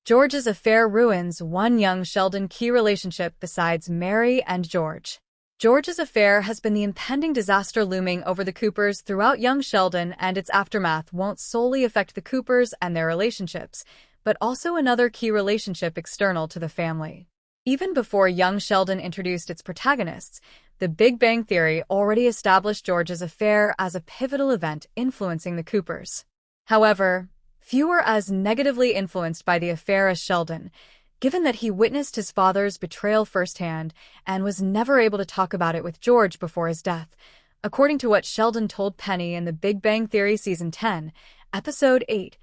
George's affair ruins one young Sheldon key relationship besides Mary and George. George's affair has been the impending disaster looming over the Coopers throughout young Sheldon, and its aftermath won't solely affect the Coopers and their relationships, but also another key relationship external to the family. Even before young Sheldon introduced its protagonists, The Big Bang Theory already established George's affair as a pivotal event influencing the Coopers. However, few were as negatively influenced by the affair as Sheldon, given that he witnessed his father's betrayal firsthand and was never able to talk about it with George before his death. According to what Sheldon told Penny in The Big Bang Theory Season 10, Episode 8,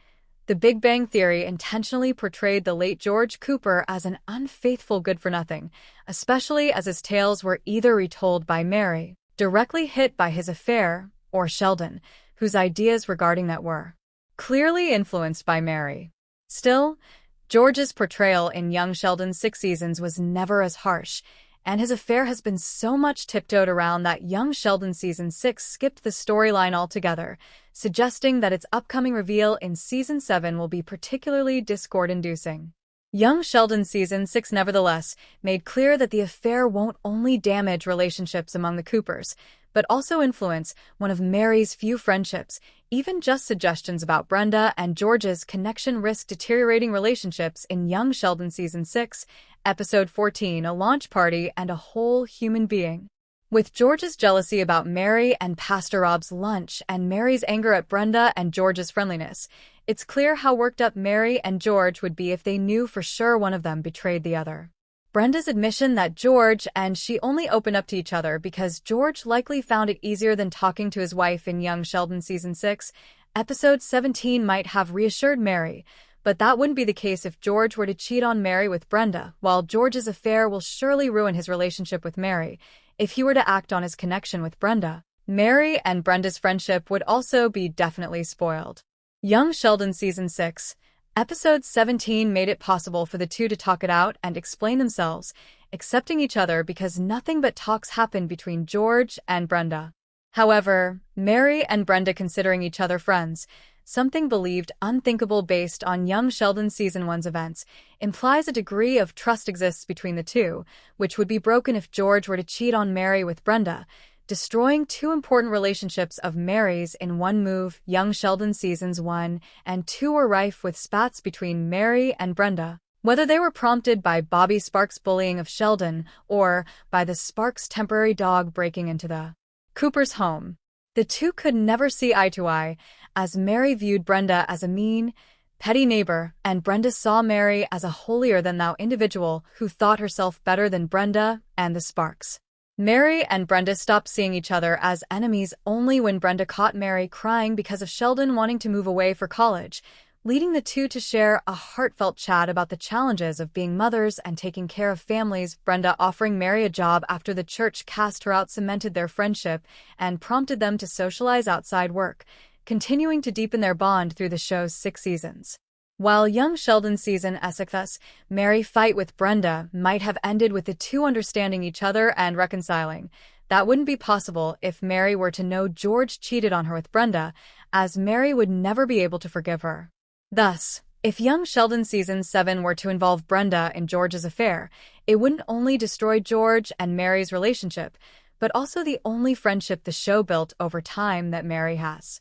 The Big Bang Theory intentionally portrayed the late George Cooper as an unfaithful good-for-nothing, especially as his tales were either retold by Mary, directly hit by his affair, or Sheldon, whose ideas regarding that were clearly influenced by Mary. Still, George's portrayal in young Sheldon's 6 seasons was never as harsh, and his affair has been so much tiptoed around that young Sheldon Season 6 skipped the storyline altogether, suggesting that its upcoming reveal in Season 7 will be particularly discord-inducing. Young Sheldon Season 6 nevertheless made clear that the affair won't only damage relationships among the Coopers, but also influence one of Mary's few friendships. Even just suggestions about Brenda and George's connection risk deteriorating relationships in young Sheldon Season 6, Episode 14, A Launch Party and a Whole Human Being. With George's jealousy about Mary and Pastor Rob's lunch and Mary's anger at Brenda and George's friendliness, it's clear how worked up Mary and George would be if they knew for sure one of them betrayed the other. Brenda's admission that George and she only opened up to each other because George likely found it easier than talking to his wife in young Sheldon Season 6, Episode 17 might have reassured Mary, but that wouldn't be the case if George were to cheat on Mary with Brenda. While George's affair will surely ruin his relationship with Mary, if he were to act on his connection with Brenda, Mary and Brenda's friendship would also be definitely spoiled. Young Sheldon Season 6, Episode 17 made it possible for the two to talk it out and explain themselves, accepting each other because nothing but talks happened between George and Brenda. However, Mary and Brenda considering each other friends, something believed unthinkable based on young Sheldon Season 1's events, implies a degree of trust exists between the two, which would be broken if George were to cheat on Mary with Brenda, destroying two important relationships of Mary's in one move. Young Sheldon Seasons 1 and 2 were rife with spats between Mary and Brenda, whether they were prompted by Bobby Sparks' bullying of Sheldon or by the Sparks' temporary dog breaking into the Cooper's home. The two could never see eye to eye, as Mary viewed Brenda as a mean, petty neighbor, and Brenda saw Mary as a holier-than-thou individual who thought herself better than Brenda and the Sparks. Mary and Brenda stopped seeing each other as enemies only when Brenda caught Mary crying because of Sheldon wanting to move away for college, leading the two to share a heartfelt chat about the challenges of being mothers and taking care of families. Brenda offering Mary a job after the church cast her out cemented their friendship and prompted them to socialize outside work, continuing to deepen their bond through the show's 6 seasons. While young Sheldon Season 6, Mary's fight with Brenda might have ended with the two understanding each other and reconciling, that wouldn't be possible if Mary were to know George cheated on her with Brenda, as Mary would never be able to forgive her. Thus, if young Sheldon Season 7 were to involve Brenda in George's affair, it wouldn't only destroy George and Mary's relationship, but also the only friendship the show built over time that Mary has.